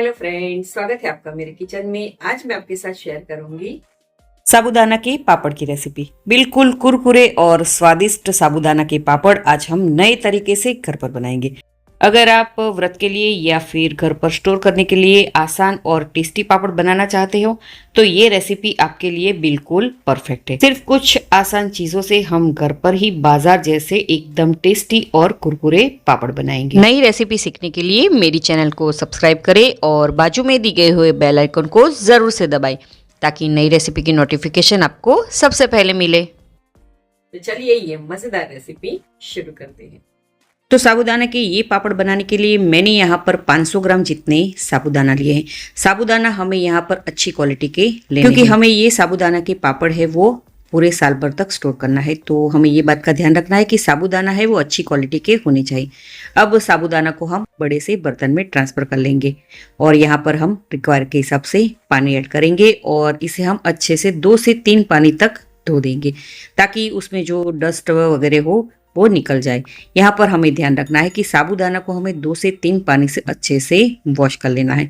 Hello friends, स्वागत है आपका मेरे किचन में। आज मैं आपके साथ शेयर करूंगी साबूदाना के पापड़ की रेसिपी। बिल्कुल कुरकुरे और स्वादिष्ट साबूदाना के पापड़ आज हम नए तरीके से घर पर बनाएंगे। अगर आप व्रत के लिए या फिर घर पर स्टोर करने के लिए आसान और टेस्टी पापड़ बनाना चाहते हो तो ये रेसिपी आपके लिए बिल्कुल परफेक्ट है। सिर्फ कुछ आसान चीजों से हम घर पर ही बाजार जैसे एकदम टेस्टी और कुरकुरे पापड़ बनाएंगे। नई रेसिपी सीखने के लिए मेरी चैनल को सब्सक्राइब करें और बाजू में दी गए हुए बेल आइकन को जरूर से दबाएं ताकि नई रेसिपी की नोटिफिकेशन आपको सबसे पहले मिले। तो चलिए ये मजेदार रेसिपी शुरू करते हैं। तो साबूदाना के ये पापड़ बनाने के लिए मैंने यहाँ पर 500 ग्राम जितने साबूदाना लिए हैं। साबूदाना हमें यहाँ पर अच्छी क्वालिटी के लेने क्योंकि हमें ये साबूदाना के पापड़ है वो पूरे साल भर तक स्टोर करना है, तो हमें ये बात का ध्यान रखना है कि साबूदाना है वो अच्छी क्वालिटी के होने चाहिए। अब साबूदाना को हम बड़े से बर्तन में ट्रांसफर कर लेंगे और यहाँ पर हम रिक्वायर के हिसाब से पानी ऐड करेंगे और इसे हम अच्छे से 2 से 3 पानी तक धो देंगे ताकि उसमें जो डस्ट वगैरह हो वो निकल जाए। यहाँ पर हमें ध्यान रखना है कि साबूदाना को हमें 2 से 3 पानी से अच्छे से वॉश कर लेना है।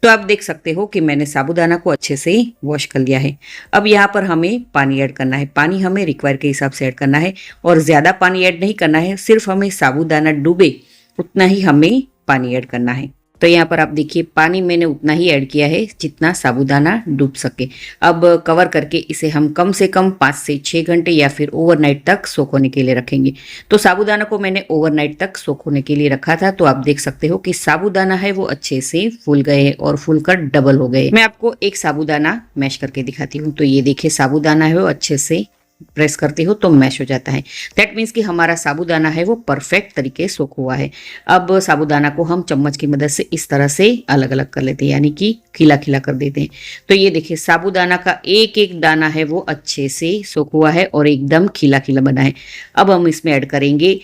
तो आप देख सकते हो कि मैंने साबूदाना को अच्छे से वॉश कर लिया है। अब यहाँ पर हमें पानी ऐड करना है। पानी हमें रिक्वायर के हिसाब से ऐड करना है और ज़्यादा पानी ऐड नहीं करना है, सिर्फ हमें साबूदाना डूबे उतना ही हमें पानी ऐड करना है। तो यहाँ पर आप देखिए पानी मैंने उतना ही ऐड किया है जितना साबूदाना डूब सके। अब कवर करके इसे हम कम से कम 5 से 6 घंटे या फिर ओवरनाइट तक सोक होने के लिए रखेंगे। तो साबूदाना को मैंने ओवरनाइट तक सोक होने के लिए रखा था। तो आप देख सकते हो कि साबूदाना है वो अच्छे से फूल गए हैं और फूलकर डबल हो गए। मैं आपको एक साबूदाना मैश करके दिखाती हूँ। तो ये देखिए साबूदाना है वो अच्छे से प्रेस करते हो तो मैश हो जाता है। दैट मीन्स कि हमारा साबूदाना है वो परफेक्ट तरीके सोख हुआ है। अब साबूदाना को हम चम्मच की मदद से इस तरह से अलग अलग कर लेते हैं, यानी कि खिला खिला कर देते हैं। तो ये देखिए साबूदाना का एक एक दाना है वो अच्छे से सोख हुआ है और एकदम खिला खिला बना है। अब हम इसमें ऐड करेंगे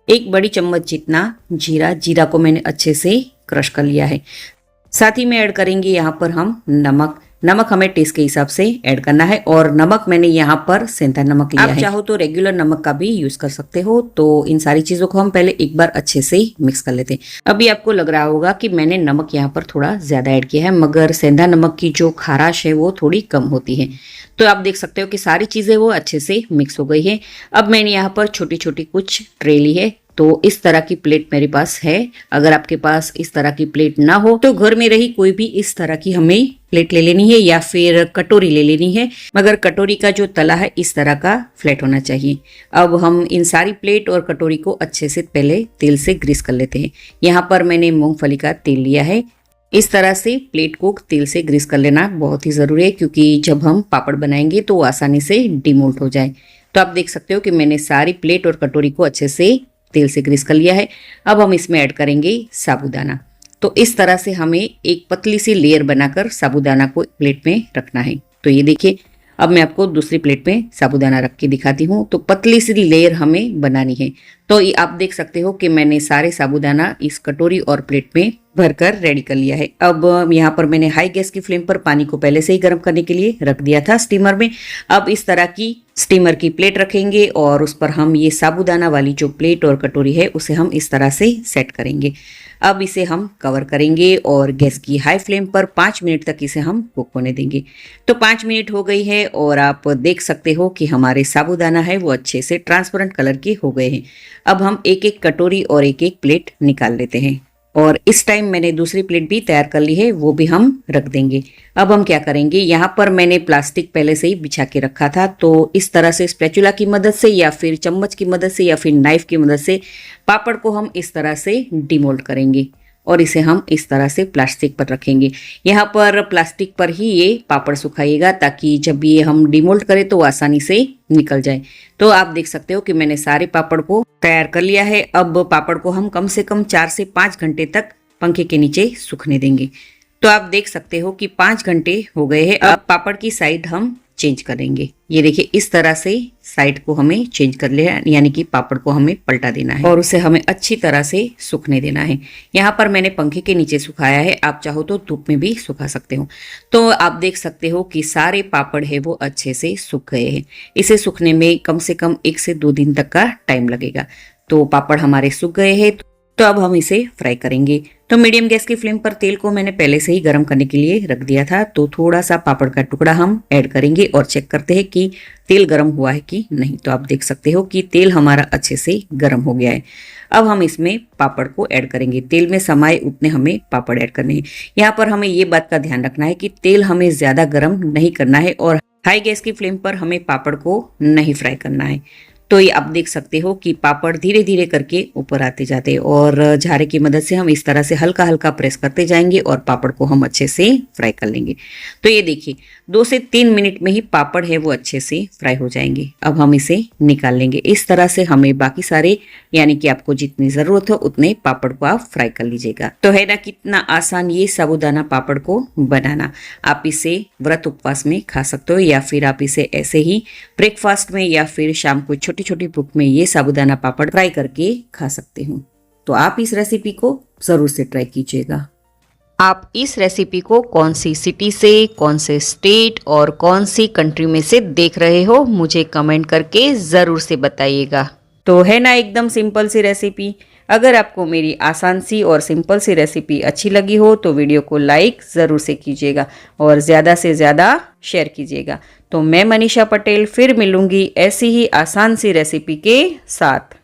1 बड़ी चम्मच जितना जीरा। जीरा को मैंने अच्छे से क्रश कर लिया है। साथ ही में ऐड करेंगे यहाँ पर हम नमक। नमक हमें टेस्ट के हिसाब से ऐड करना है और नमक मैंने यहाँ पर सेंधा नमक लिया है। आप चाहो तो रेगुलर नमक का भी यूज कर सकते हो। तो इन सारी चीजों को हम पहले एक बार अच्छे से मिक्स कर लेते हैं। अभी आपको लग रहा होगा कि मैंने नमक यहाँ पर थोड़ा ज्यादा ऐड किया है, मगर सेंधा नमक की जो खाराश है वो थोड़ी कम होती है। तो आप देख सकते हो कि सारी चीजें वो अच्छे से मिक्स हो गई है। अब मैंने यहाँ पर छोटी छोटी कुछ ट्रे ली है। तो इस तरह की प्लेट मेरे पास है। अगर आपके पास इस तरह की प्लेट ना हो तो घर में रही कोई भी इस तरह की हमें प्लेट ले लेनी है या फिर कटोरी ले लेनी है, मगर कटोरी का जो तला है इस तरह का फ्लैट होना चाहिए। अब हम इन सारी प्लेट और कटोरी को अच्छे से पहले तेल से ग्रीस कर लेते हैं। यहाँ पर मैंने मूंगफली का तेल लिया है। इस तरह से प्लेट को तेल से ग्रीस कर लेना बहुत ही ज़रूरी है क्योंकि जब हम पापड़ बनाएंगे तो आसानी से डिमोल्ट हो जाए। तो आप देख सकते हो कि मैंने सारी प्लेट और कटोरी को अच्छे से तेल से ग्रीस कर लिया है। अब हम इसमें ऐड करेंगे साबूदाना। तो इस तरह से हमें एक पतली सी लेयर बनाकर साबूदाना को प्लेट में रखना है। तो ये देखिए अब मैं आपको दूसरी प्लेट में साबूदाना रख के दिखाती हूँ। तो पतली सी लेयर हमें बनानी है। तो आप देख सकते हो कि मैंने सारे साबूदाना इस कटोरी और प्लेट में भरकर रेडी कर लिया है। अब यहाँ पर मैंने हाई गैस की फ्लेम पर पानी को पहले से ही गर्म करने के लिए रख दिया था स्टीमर में। अब इस तरह की स्टीमर की प्लेट रखेंगे और उस पर हम ये साबूदाना वाली जो प्लेट और कटोरी है उसे हम इस तरह से सेट करेंगे। अब इसे हम कवर करेंगे और गैस की हाई फ्लेम पर 5 मिनट तक इसे हम कुक होने देंगे। तो 5 मिनट हो गई है और आप देख सकते हो कि हमारे साबूदाना है वो अच्छे से ट्रांसपेरेंट कलर के हो गए हैं। अब हम एक एक कटोरी और एक एक प्लेट निकाल लेते हैं और इस टाइम मैंने दूसरी प्लेट भी तैयार कर ली है, वो भी हम रख देंगे। अब हम क्या करेंगे, यहाँ पर मैंने प्लास्टिक पहले से ही बिछा के रखा था। तो इस तरह से स्पैचुला की मदद से या फिर चम्मच की मदद से या फिर नाइफ की मदद से पापड़ को हम इस तरह से डिमोल्ड करेंगे और इसे हम इस तरह से प्लास्टिक पर रखेंगे। यहाँ पर प्लास्टिक पर ही ये पापड़ सुखाइएगा ताकि जब ये हम डिमोल्ड करें तो आसानी से निकल जाए। तो आप देख सकते हो कि मैंने सारे पापड़ को तैयार कर लिया है। अब पापड़ को हम कम से कम 4 से 5 घंटे तक पंखे के नीचे सूखने देंगे। तो आप देख सकते हो कि 5 घंटे हो गए हैं। अब पापड़ की साइड हम चेंज करेंगे। ये देखिए इस तरह से साइड को हमें चेंज कर लिया, यानी कि पापड़ को हमें पलटा देना है और उसे हमें अच्छी तरह से सूखने देना है। यहाँ पर मैंने पंखे के नीचे सुखाया है, आप चाहो तो धूप में भी सुखा सकते हो। तो आप देख सकते हो कि सारे पापड़ है वो अच्छे से सूख गए हैं। इसे सूखने में कम से कम 1 से 2 दिन तक का टाइम लगेगा। तो पापड़ हमारे सूख गए हैं। तो अब हम इसे फ्राई करेंगे। तो मीडियम गैस की फ्लेम पर तेल को मैंने पहले से ही गर्म करने के लिए रख दिया था। तो थोड़ा सा पापड़ का टुकड़ा हम ऐड करेंगे और चेक करते हैं कि तेल गर्म हुआ है कि नहीं। तो आप देख सकते हो कि तेल हमारा अच्छे से गर्म हो गया है। अब हम इसमें पापड़ को ऐड करेंगे। तेल में समाये उतने हमें पापड़ ऐड करने हैं। यहाँ पर हमें ये बात का ध्यान रखना है कि तेल हमें ज्यादा गर्म नहीं करना है और हाई गैस की फ्लेम पर हमें पापड़ को नहीं फ्राई करना है। तो ये आप देख सकते हो कि पापड़ धीरे धीरे करके ऊपर आते जाते हैं और झारे की मदद से हम इस तरह से हल्का हल्का प्रेस करते जाएंगे और पापड़ को हम अच्छे से फ्राई कर लेंगे। तो ये देखिए 2 से 3 मिनट में ही पापड़ है वो अच्छे से फ्राई हो जाएंगे। अब हम इसे निकाल लेंगे। इस तरह से हमें बाकी सारे यानी कि आपको जितनी जरूरत हो उतने पापड़ को आप फ्राई कर लीजिएगा। तो है ना कितना आसान ये साबूदाना पापड़ को बनाना। आप इसे व्रत उपवास में खा सकते हो या फिर आप इसे ऐसे ही ब्रेकफास्ट में या फिर शाम को छोटी छोटी भूख में ये साबूदाना पापड़ फ्राई करके खा सकते हो। तो आप इस रेसिपी को जरूर से ट्राई कीजिएगा। आप इस रेसिपी को कौन सी सिटी से, कौन से स्टेट और कौन सी कंट्री में से देख रहे हो मुझे कमेंट करके ज़रूर से बताइएगा। तो है ना एकदम सिंपल सी रेसिपी। अगर आपको मेरी आसान सी और सिंपल सी रेसिपी अच्छी लगी हो तो वीडियो को लाइक ज़रूर से कीजिएगा और ज़्यादा से ज़्यादा शेयर कीजिएगा। तो मैं मनीषा पटेल फिर मिलूंगी ऐसी ही आसान सी रेसिपी के साथ।